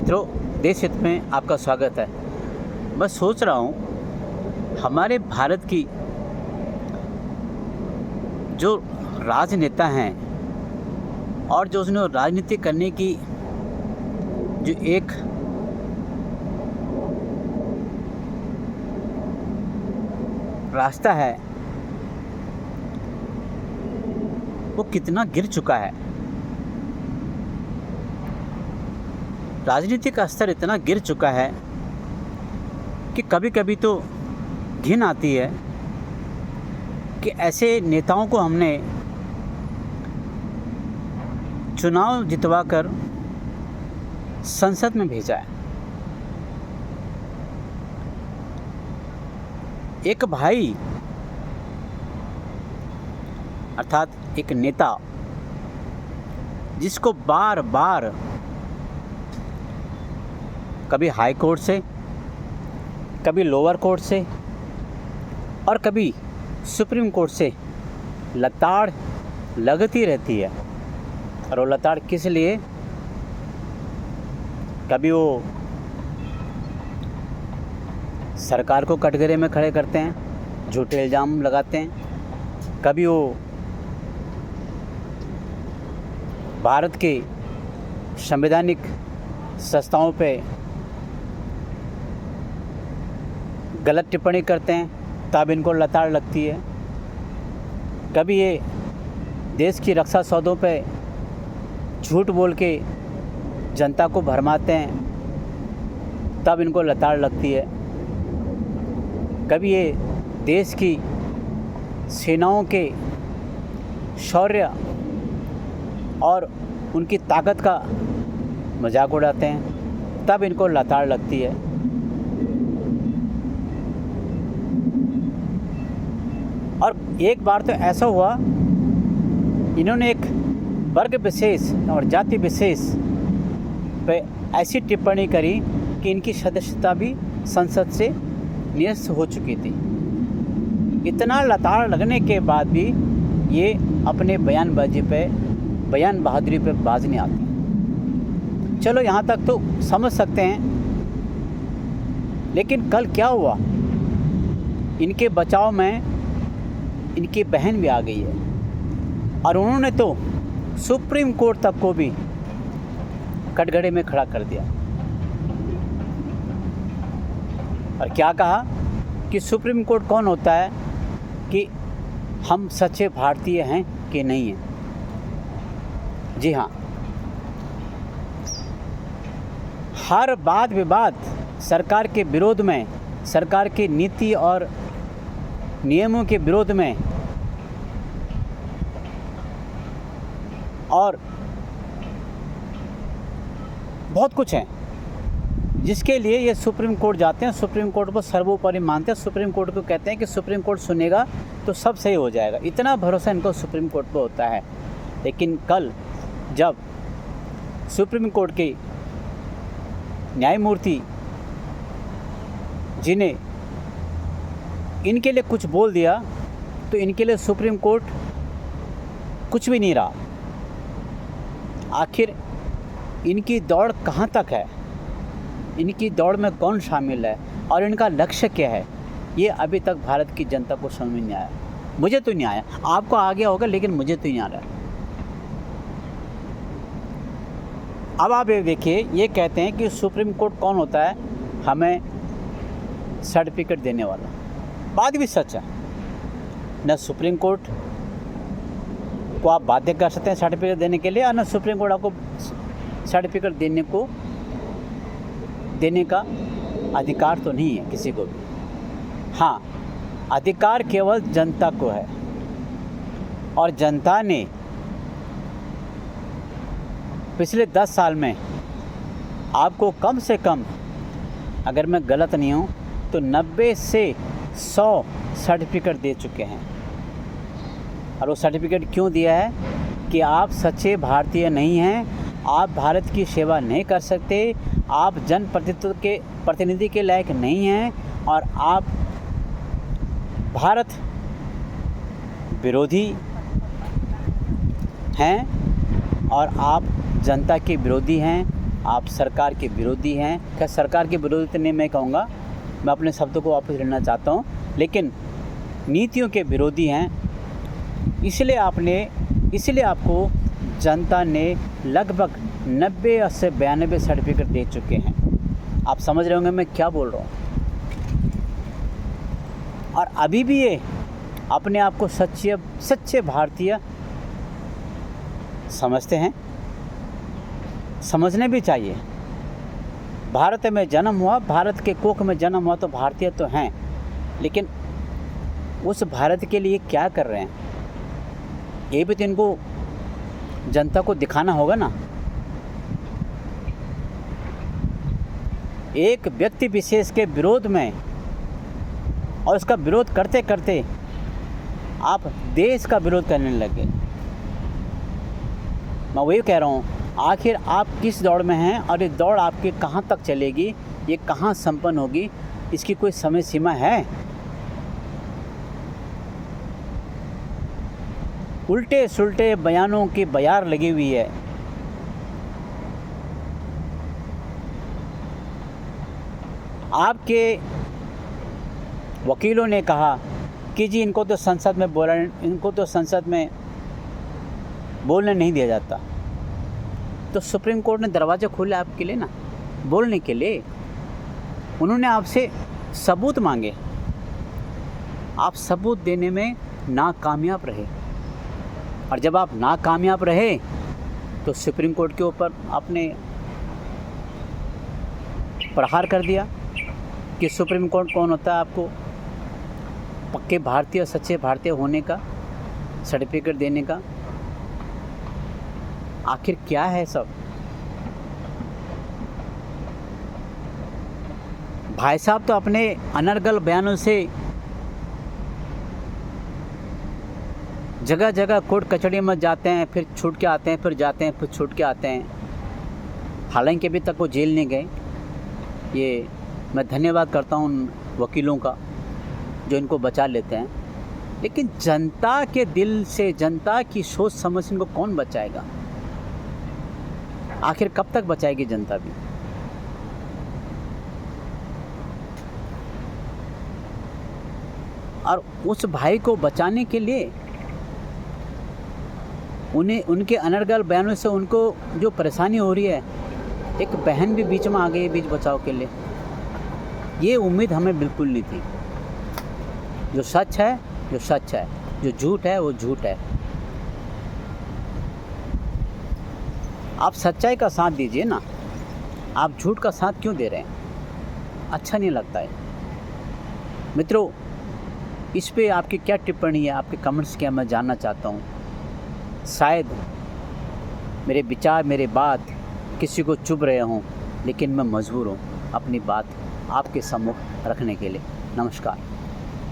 मित्रों, देश हित में आपका स्वागत है। मैं सोच रहा हूँ हमारे भारत की जो राजनेता हैं और जो उसने राजनीति करने की जो एक रास्ता है वो कितना गिर चुका है। राजनीति का स्तर इतना गिर चुका है कि कभी कभी तो घिन आती है कि ऐसे नेताओं को हमने चुनाव जितवा कर संसद में भेजा है। एक भाई अर्थात एक नेता जिसको बार बार कभी हाई कोर्ट से, कभी लोअर कोर्ट से और कभी सुप्रीम कोर्ट से लताड़ लगती रहती है। और वो लताड़ किस लिए? कभी वो सरकार को कटघरे में खड़े करते हैं, झूठे इल्ज़ाम लगाते हैं, कभी वो भारत के संवैधानिक संस्थाओं पे गलत टिप्पणी करते हैं, तब इनको लताड़ लगती है। कभी ये देश की रक्षा सौदों पे झूठ बोल के जनता को भरमाते हैं, तब इनको लताड़ लगती है। कभी ये देश की सेनाओं के शौर्य और उनकी ताकत का मजाक उड़ाते हैं, तब इनको लताड़ लगती है। और एक बार तो ऐसा हुआ, इन्होंने एक वर्ग विशेष और जाति विशेष पे ऐसी टिप्पणी करी कि इनकी सदस्यता भी संसद से निरस्त हो चुकी थी। इतना लताड़ लगने के बाद भी ये अपने बयान बहादुरी पे बाज नहीं आती। चलो यहाँ तक तो समझ सकते हैं, लेकिन कल क्या हुआ? इनके बचाव में इनकी बहन भी आ गई है और उन्होंने तो सुप्रीम कोर्ट तक को भी कटघरे में खड़ा कर दिया। और क्या कहा कि सुप्रीम कोर्ट कौन होता है कि हम सच्चे भारतीय हैं कि नहीं हैं। जी हाँ, हर वाद विवाद सरकार के विरोध में, सरकार की नीति और नियमों के विरोध में और बहुत कुछ है जिसके लिए ये सुप्रीम कोर्ट जाते हैं। सुप्रीम कोर्ट को सर्वोपरि मानते हैं। सुप्रीम कोर्ट को कहते हैं कि सुप्रीम कोर्ट सुनेगा तो सब सही हो जाएगा। इतना भरोसा इनको सुप्रीम कोर्ट पर होता है। लेकिन कल जब सुप्रीम कोर्ट के न्यायमूर्ति जिन्हें इनके लिए कुछ बोल दिया तो इनके लिए सुप्रीम कोर्ट कुछ भी नहीं रहा। आखिर इनकी दौड़ कहाँ तक है, इनकी दौड़ में कौन शामिल है और इनका लक्ष्य क्या है, ये अभी तक भारत की जनता को समझ में नहीं आया। मुझे तो नहीं आया, आपको आ गया होगा, लेकिन मुझे तो नहीं आ रहा। अब आप ये देखिए, ये कहते हैं कि सुप्रीम कोर्ट कौन होता है हमें सर्टिफिकेट देने वाला। बात भी सच है। न सुप्रीम कोर्ट को आप बाध्य कर सकते हैं सर्टिफिकेट देने के लिए, और न सुप्रीम कोर्ट आपको सर्टिफिकेट देने का अधिकार तो नहीं है किसी को भी। हाँ, अधिकार केवल जनता को है। और जनता ने पिछले 10 साल में आपको कम से कम, अगर मैं गलत नहीं हूँ तो 90 से 100 सर्टिफिकेट दे चुके हैं। और वो सर्टिफिकेट क्यों दिया है? कि आप सच्चे भारतीय नहीं हैं, आप भारत की सेवा नहीं कर सकते, आप प्रतिनिधि के लायक नहीं हैं और आप भारत विरोधी हैं और आप जनता के विरोधी हैं, आप सरकार के विरोधी हैं। क्या सरकार के विरोधी तो नहीं मैं कहूँगा, मैं अपने शब्दों को वापस लेना चाहता हूँ, लेकिन नीतियों के विरोधी हैं। इसलिए आपको जनता ने लगभग 90 से 92 सर्टिफिकेट दे चुके हैं। आप समझ रहे होंगे मैं क्या बोल रहा हूँ। और अभी भी ये अपने आप को सच्चे भारतीय समझते हैं, समझने भी चाहिए। भारत में जन्म हुआ, भारत के कोख में जन्म हुआ तो भारतीय तो हैं, लेकिन उस भारत के लिए क्या कर रहे हैं ये भी तो इनको जनता को दिखाना होगा ना। एक व्यक्ति विशेष के विरोध में और उसका विरोध करते करते आप देश का विरोध करने लगे। मैं वही कह रहा हूँ, आखिर आप किस दौड़ में हैं और ये दौड़ आपकी कहाँ तक चलेगी, ये कहाँ संपन्न होगी, इसकी कोई समय सीमा है? उल्टे सुल्टे बयानों की बयार लगी हुई है। आपके वकीलों ने कहा कि जी इनको तो संसद में बोलने नहीं दिया जाता, तो सुप्रीम कोर्ट ने दरवाज़ा खोले आपके लिए ना बोलने के लिए। उन्होंने आपसे सबूत मांगे, आप सबूत देने में नाकामयाब रहे, और जब आप नाकामयाब रहे तो सुप्रीम कोर्ट के ऊपर आपने प्रहार कर दिया कि सुप्रीम कोर्ट कौन होता है आपको पक्के भारतीय, सच्चे भारतीय होने का सर्टिफिकेट देने का। आखिर क्या है सब? भाई साहब तो अपने अनर्गल बयानों से जगह जगह कोर्ट कचहरी में जाते हैं, फिर छूट के आते हैं, फिर जाते हैं, फिर छूट के आते हैं। हालांकि अभी तक वो जेल नहीं गए। ये मैं धन्यवाद करता हूँ उन वकीलों का जो इनको बचा लेते हैं, लेकिन जनता के दिल से, जनता की सोच समझ इनको कौन बचाएगा? आखिर कब तक बचाएगी जनता भी? और उस भाई को बचाने के लिए उन्हें उनके अनर्गल बयानों से उनको जो परेशानी हो रही है, एक बहन भी बीच में आ गई बीच बचाव के लिए। ये उम्मीद हमें बिल्कुल नहीं थी। जो सच है जो सच है, जो झूठ है वो झूठ है। आप सच्चाई का साथ दीजिए ना, आप झूठ का साथ क्यों दे रहे हैं? अच्छा नहीं लगता है। मित्रों, इस पे आपकी क्या टिप्पणी है, आपके कमेंट्स क्या, मैं जानना चाहता हूँ। शायद मेरे विचार, मेरे बात किसी को चुभ रहे हों, लेकिन मैं मजबूर हूँ अपनी बात आपके सम्मुख रखने के लिए। नमस्कार।